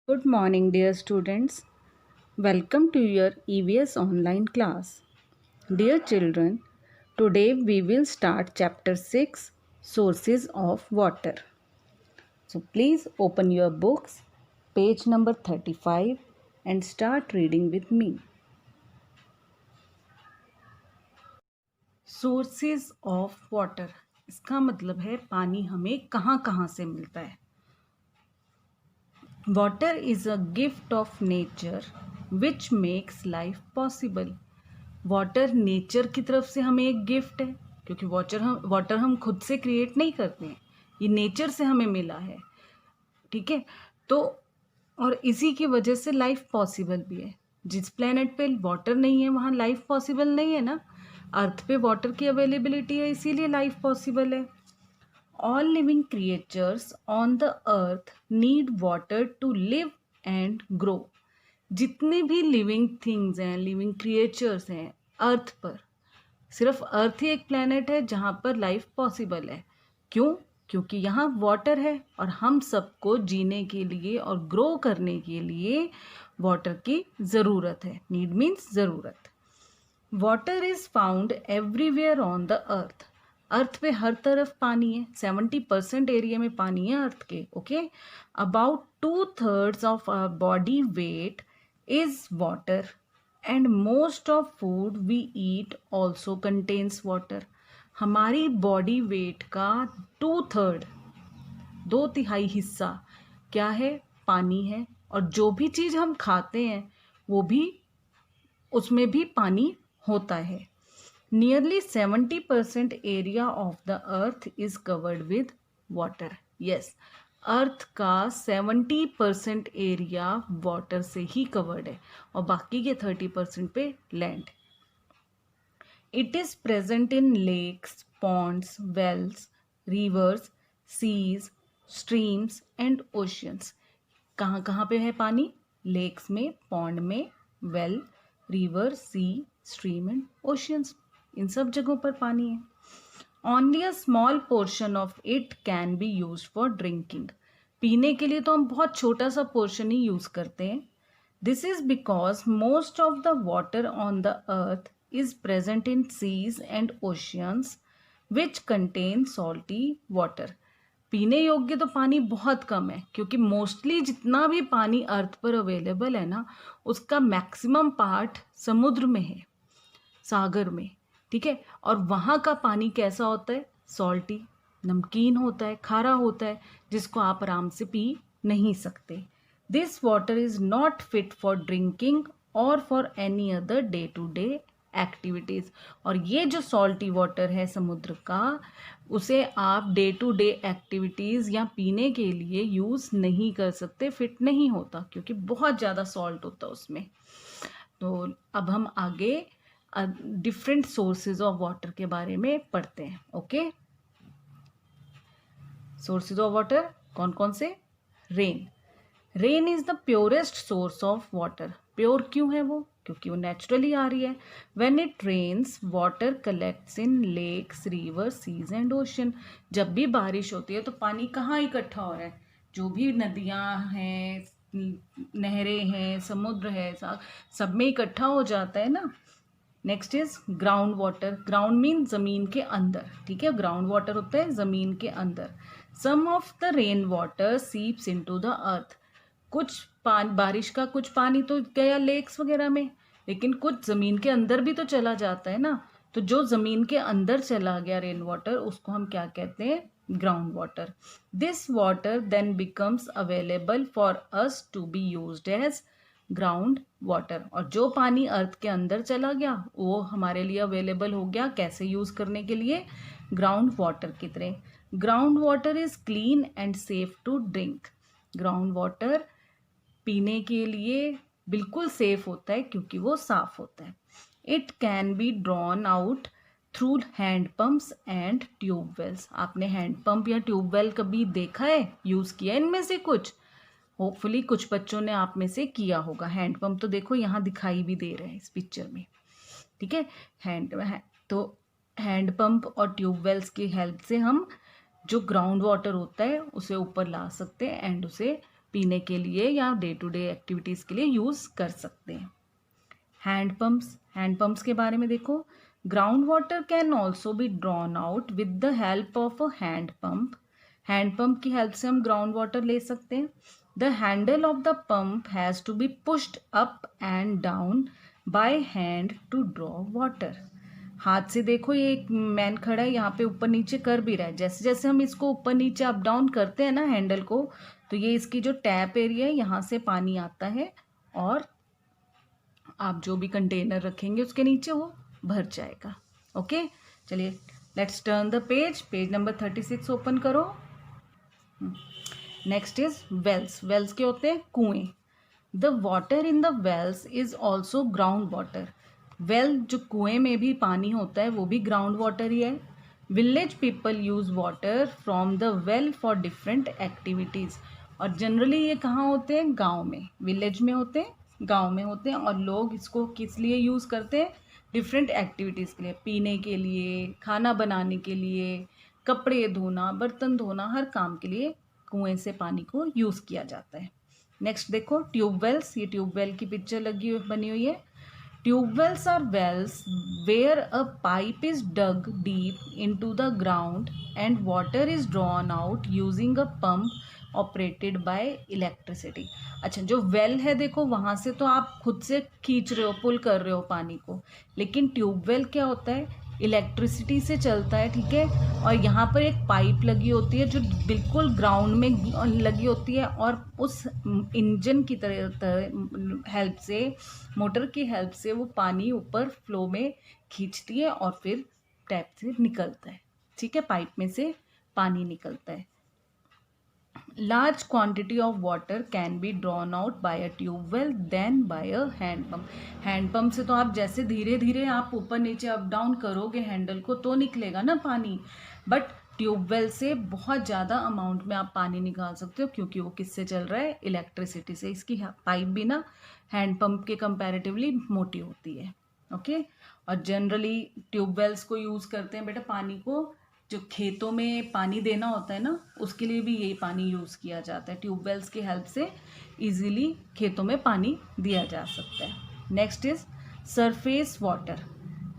Good morning, dear students. Welcome to your EVS online class. Dear children, today we will start chapter 6 Sources of Water. So please open your books, page number 35, and start reading with me. Sources of Water. इसका मतलब है पानी हमें कहाँ कहाँ से मिलता है. Water is a gift of nature which makes life possible. Water nature की तरफ से हमें एक गिफ्ट है, क्योंकि वाटर हम खुद से क्रिएट नहीं करते हैं, ये नेचर से हमें मिला है. ठीक है, तो और इसी की वजह से लाइफ पॉसिबल भी है. जिस प्लेनेट पे वाटर नहीं है वहाँ लाइफ पॉसिबल नहीं है ना. अर्थ पे वाटर की अवेलेबिलिटी है, इसीलिए लाइफ पॉसिबल है. All living creatures on the earth need water to live and grow. जितने भी लिविंग थिंग्स हैं, लिविंग क्रिएचर्स हैं अर्थ पर, सिर्फ अर्थ ही एक प्लेनेट है जहाँ पर लाइफ पॉसिबल है. क्यों? क्योंकि यहाँ वाटर है और हम सबको जीने के लिए और ग्रो करने के लिए वाटर की ज़रूरत है. नीड मीन्स ज़रूरत. Water is found everywhere on the earth. Earth पे हर तरफ पानी है. 70% एरिया में पानी है अर्थ के. Okay, about 2/3 of our body weight is water and most of food we eat also contains water. हमारी बॉडी वेट का 2/3, 2/3 हिस्सा क्या है? पानी है. और जो भी चीज़ हम खाते हैं वो भी, उसमें भी पानी होता है. Nearly 70% area of the earth is covered with water. Yes, अर्थ का 70% एरिया वाटर से ही कवर्ड है और बाकी के 30% पे land. It is present in lakes, ponds, wells, rivers, seas, streams and oceans. कहाँ कहाँ पे है पानी? लेक्स में, पॉन्ड में, well, river, sea, stream and oceans. इन सब जगहों पर पानी है. Only a small portion of it can be use for drinking. पीने के लिए तो हम बहुत छोटा सा पोर्शन ही यूज करते हैं. This is because most of the water on the earth is present in seas and oceans which contain salty water. पीने योग्य तो पानी बहुत कम है, क्योंकि मोस्टली जितना भी पानी अर्थ पर अवेलेबल है ना, उसका मैक्सिमम पार्ट समुद्र में है, सागर में. ठीक है, और वहाँ का पानी कैसा होता है? सॉल्टी, नमकीन होता है, खारा होता है, जिसको आप आराम से पी नहीं सकते. This water is not fit for drinking और for any other day to day activities. और ये जो सॉल्टी वाटर है समुद्र का, उसे आप डे टू डे एक्टिविटीज़ या पीने के लिए यूज़ नहीं कर सकते, फिट नहीं होता, क्योंकि बहुत ज़्यादा सॉल्ट होता है उसमें. तो अब हम आगे डिफरेंट सोर्सेज ऑफ वाटर के बारे में पढ़ते हैं. ओके, सोर्सेज ऑफ वाटर कौन कौन से? Rain. Rain is the purest source of water. Pure क्यों है वो? क्योंकि वो नेचुरली आ रही है. When it rains water collects in lakes, river, seas and ocean. जब भी बारिश होती है तो पानी कहाँ इकट्ठा हो रहा है? जो भी नदियाँ हैं, नहरें हैं, समुद्र है, सब में इकट्ठा हो जाता है ना. Next is ground water. Ground mean जमीन के अंदर. ठीक है, ग्राउंड वाटर होता है जमीन के अंदर. Some of the rain water seeps into the earth. कुछ बारिश का कुछ पानी तो गया लेक्स वगैरह में, लेकिन कुछ जमीन के अंदर भी तो चला जाता है ना. तो जो जमीन के अंदर चला गया रेन वाटर, उसको हम क्या कहते हैं? Ground water. This water then becomes available for us to be used as ground water. और जो पानी अर्थ के अंदर चला गया वो हमारे लिए अवेलेबल हो गया कैसे यूज़ करने के लिए? ग्राउंड वाटर की तरह. Ground water is clean and safe to drink. Ground water पीने के लिए बिल्कुल सेफ होता है, क्योंकि वो साफ होता है. It can B drawn out through hand pumps and tube wells. आपने हैंड पंप या ट्यूबवेल कभी देखा है, यूज़ किया है इनमें से कुछ? होपफुली कुछ बच्चों ने आप में से किया होगा. हैंड पंप तो देखो यहाँ दिखाई भी दे रहे हैं इस पिक्चर में. ठीक है, तो हैंड पंप और ट्यूबवेल्स की हेल्प से हम जो ग्राउंड वाटर होता है उसे ऊपर ला सकते हैं एंड उसे पीने के लिए या डे टू डे एक्टिविटीज़ के लिए यूज़ कर सकते हैं। हैंड पम्प्स के बारे में देखो, ground water can also be drawn out with the help of a hand pump की हेल्प से हम ग्राउंड वाटर ले सकते हैं। The handle of the pump has to be pushed up and down by hand to draw water. हाथ से देखो, ये एक मैन खड़ा है यहाँ पे, ऊपर नीचे कर भी रहा है। जैसे जैसे हम इसको ऊपर नीचे अप डाउन करते हैं ना हैंडल को, तो ये इसकी जो टैप एरिया है यहाँ से पानी आता है और आप जो भी कंटेनर रखेंगे उसके नीचे वो भर जाएगा। ओके, चलिए let's turn the page number 36 open करो। Next is wells. वेल्स के होते हैं कुएं। The water in the wells is also ground water. Well जो कुएं में भी पानी होता है वो भी ग्राउंड वाटर ही है। Village people use water from the well for different activities. और जनरली ये कहाँ होते हैं? गाँव में, विलेज में होते हैं, गांव में होते हैं। और लोग इसको किस लिए यूज़ करते हैं? डिफरेंट एक्टिविटीज़ के लिए, पीने के लिए, खाना बनाने के लिए, कपड़े धोना, बर्तन धोना, हर काम के लिए कुएं से पानी को यूज़ किया जाता है। नेक्स्ट देखो ट्यूबवेल्स। ये ट्यूबवेल की पिक्चर बनी हुई है। Tubewells are wells where a pipe is dug deep into the ground and water is drawn out using a pump operated by electricity. अच्छा, जो वेल है देखो, वहाँ से तो आप खुद से खींच रहे हो, पुल कर रहे हो पानी को, लेकिन ट्यूबवेल क्या होता है? इलेक्ट्रिसिटी से चलता है, ठीक है। और यहाँ पर एक पाइप लगी होती है जो बिल्कुल ग्राउंड में लगी होती है, और उस इंजन की तरह हेल्प से, मोटर की हेल्प से वो पानी ऊपर फ्लो में खींचती है और फिर टैप से निकलता है, ठीक है, पाइप में से पानी निकलता है। Large quantity of water can be drawn out by a tube well than by a hand pump. Hand pump से तो आप जैसे धीरे धीरे आप ऊपर नीचे अप डाउन करोगे हैंडल को तो निकलेगा ना पानी, बट ट्यूबवेल से बहुत ज़्यादा अमाउंट में आप पानी निकाल सकते हो, क्योंकि वो किससे चल रहा है? इलेक्ट्रिसिटी से। इसकी पाइप भी ना हैंड पंप के कंपैरेटिवली मोटी होती है। ओके, और जनरली ट्यूबवेल्स को यूज़ करते हैं बेटा पानी को, जो खेतों में पानी देना होता है ना, उसके लिए भी यही पानी यूज़ किया जाता है। ट्यूबवेल्स की हेल्प से इजीली खेतों में पानी दिया जा सकता है। Next is surface water.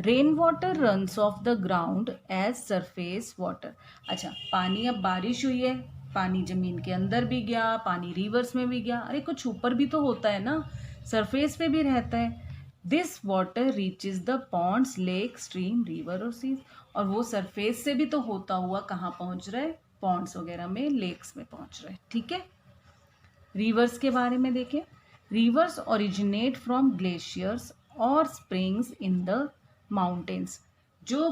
Rain water runs off the ground as surface water. अच्छा, पानी, अब बारिश हुई है, पानी ज़मीन के अंदर भी गया, पानी रिवर्स में भी गया, अरे कुछ ऊपर भी तो होता है ना, सरफेस पे भी रहता है। This water reaches the ponds, lake, stream, river और सीज। और वो सरफेस से भी तो होता हुआ कहाँ पहुँच रहा है? पॉन्ड्स वगैरह में, लेक्स में पहुँच रहा है, ठीक है। रिवर्स के बारे में देखें। रिवर्स ओरिजिनेट फ्रॉम ग्लेशियर्स और स्प्रिंग्स इन द माउंटेन्स। जो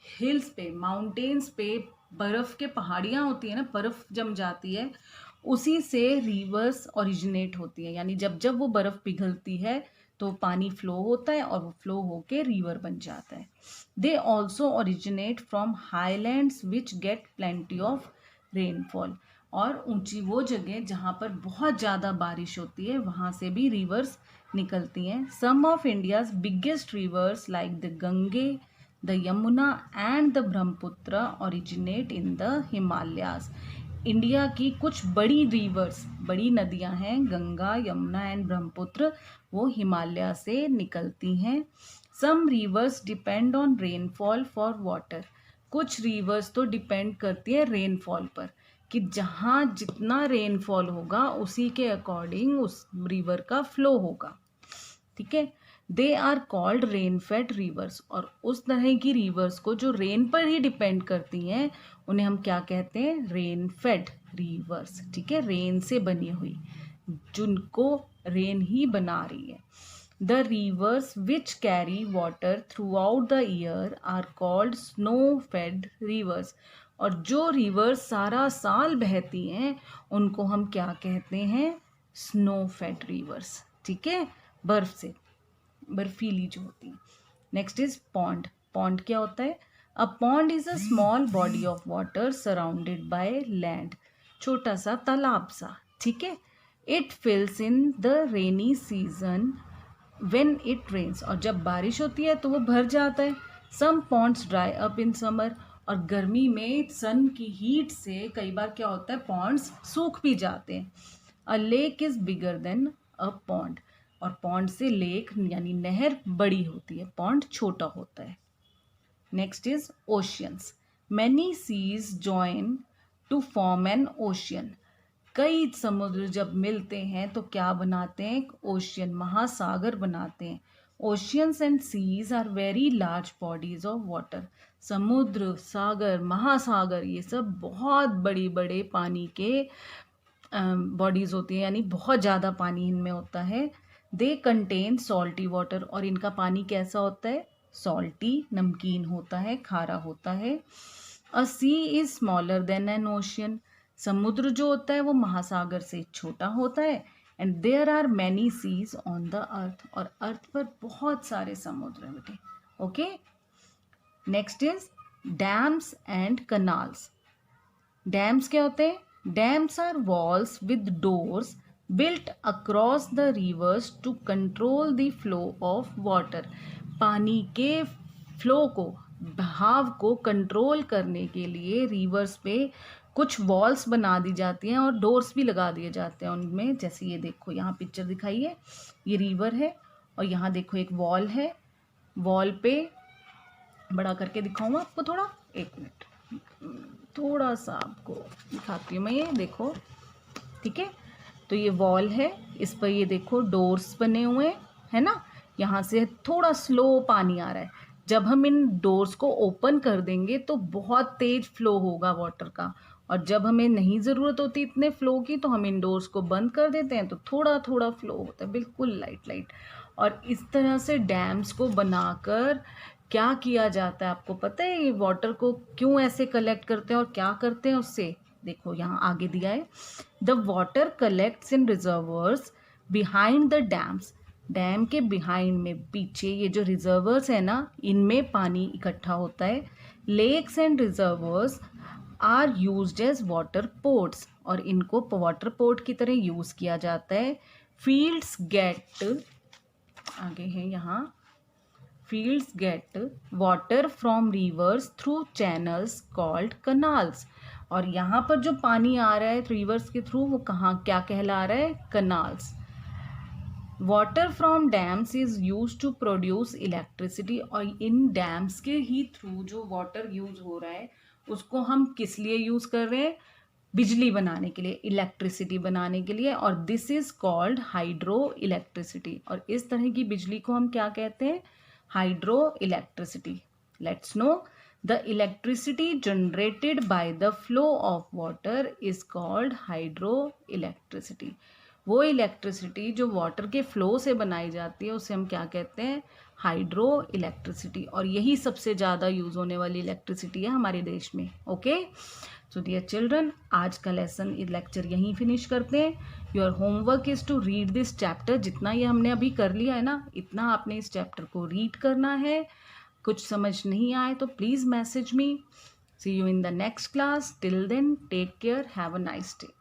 हिल्स पे, माउंटेन्स पे बर्फ़ के पहाड़ियाँ होती है ना, बर्फ़ जम जाती है, उसी से रिवर्स ओरिजिनेट होती है। यानी जब जब वो बर्फ़ पिघलती है तो पानी फ्लो होता है और वो फ्लो होके रिवर बन जाता है। They also originate from highlands which get plenty of rainfall. और ऊंची वो जगह जहाँ पर बहुत ज़्यादा बारिश होती है, वहाँ से भी रिवर्स निकलती हैं। Some of India's biggest rivers like the Ganges, the Yamuna and the Brahmaputra originate in the Himalayas. India की कुछ बड़ी रिवर्स, बड़ी नदियां हैं, गंगा, यमुना एंड ब्रह्मपुत्र, वो हिमालय से निकलती हैं। Some rivers depend on rainfall for water. कुछ रिवर्स तो डिपेंड करती है रेनफॉल पर, कि जहाँ जितना रेनफॉल होगा उसी के अकॉर्डिंग उस रिवर का फ्लो होगा, ठीक है। They are called rain fed rivers. और उस तरह की रिवर्स को जो रेन पर ही डिपेंड करती हैं उन्हें हम क्या कहते हैं? रेन फेड रिवर्स, ठीक है, रेन से बनी हुई, जिनको रेन ही बना रही है। The rivers which carry water throughout the year are called snow fed rivers. और जो रिवर्स सारा साल बहती हैं उनको हम क्या कहते हैं? स्नो फेड रिवर्स, ठीक है, बर्फ से, बर्फीली जो होती है। Next is pond. पॉन्ड क्या होता है? A pond is a small body of water surrounded by land. छोटा सा तालाब सा, ठीक है। It fills in the rainy season when it rains. और जब बारिश होती है तो वो भर जाता है। Some ponds dry up in summer. और गर्मी में सन की हीट से कई बार क्या होता है? पॉन्ड्स सूख भी जाते हैं। A lake is bigger than a pond, और पॉन्ड से लेक यानी नहर बड़ी होती है, पॉन्ड छोटा होता है। Next is oceans. Many seas join to form an ocean. कई समुद्र जब मिलते हैं तो क्या बनाते हैं? एक ओशियन, महासागर बनाते हैं। Oceans and seas are very large bodies of water. समुद्र, सागर, महासागर, ये सब बहुत बड़ी बड़े पानी के बॉडीज होती हैं, यानी बहुत ज़्यादा पानी इनमें होता है। दे कंटेन सॉल्टी वाटर, और इनका पानी कैसा होता है? सॉल्टी, नमकीन होता है, खारा होता है। A sea is smaller than an ocean. समुद्र जो होता है वो महासागर से छोटा होता है। And there are many seas on the earth, और अर्थ पर बहुत सारे समुद्र हैं बेटे। Okay, next is dams and canals. Dams क्या होते हैं? Dams are walls with doors built across the rivers to control the flow of water. पानी के फ्लो को, बहाव को कंट्रोल करने के लिए रिवर्स पे कुछ वॉल्स बना दी जाती हैं और डोर्स भी लगा दिए जाते हैं उनमें। जैसे ये देखो, यहाँ पिक्चर दिखाई है, ये रिवर है और यहाँ देखो एक वॉल है। वॉल पे बड़ा करके दिखाऊंगा आपको थोड़ा, एक मिनट, थोड़ा सा आपको दिखाती हूँ मैं। ये देखो, ठीक है, तो ये वॉल है, इस पर ये देखो डोर्स बने हुए हैं, है ना। यहाँ से थोड़ा स्लो पानी आ रहा है। जब हम इन डोर्स को ओपन कर देंगे तो बहुत तेज फ्लो होगा वाटर का, और जब हमें नहीं ज़रूरत होती इतने फ्लो की तो हम इन डोर्स को बंद कर देते हैं, तो थोड़ा थोड़ा फ्लो होता है, बिल्कुल लाइट लाइट। और इस तरह से डैम्स को बनाकर क्या किया जाता है आपको पता है? ये वाटर को क्यों ऐसे कलेक्ट करते हैं और क्या करते हैं उससे? देखो यहाँ आगे दिया है, the water collects in reservoirs behind the dams. Dam के बिहाइंड में, पीछे, ये जो रिजर्वर्स है ना, इनमें पानी इकट्ठा होता है। Lakes and reservoirs are used as water ports, और इनको वाटर पोर्ट की तरह यूज़ किया जाता है। फील्ड्स गेट, आगे है यहाँ, fields get water from rivers through channels called canals। और यहाँ पर जो पानी आ रहा है रिवर्स के थ्रू, वो कहाँ क्या कहला रहा है? Canals. Water from dams is use to produce electricity, और इन डैम्स के ही थ्रू जो वाटर यूज हो रहा है उसको हम किस लिए यूज कर रहे हैं? बिजली बनाने के लिए, इलेक्ट्रिसिटी बनाने के लिए, और this is called hydro electricity. और इस तरह की बिजली को हम क्या कहते हैं? Hydro electricity. Let's no, the electricity generated by the flow of water is called hydro electricity. वो इलेक्ट्रिसिटी जो वाटर के फ्लो से बनाई जाती है उसे हम क्या कहते हैं? Hydro electricity. और यही सबसे ज़्यादा यूज़ होने वाली इलेक्ट्रिसिटी है हमारे देश में। ओके, सो डियर चिल्ड्रन, आज का लेसन, लेक्चर यहीं फिनिश करते हैं। Your homework is to read this chapter. जितना ये हमने अभी कर लिया है ना, इतना आपने इस चैप्टर को रीड करना है। कुछ समझ नहीं आए तो please message me. See you in the next class. Till then, take care, have a nice day.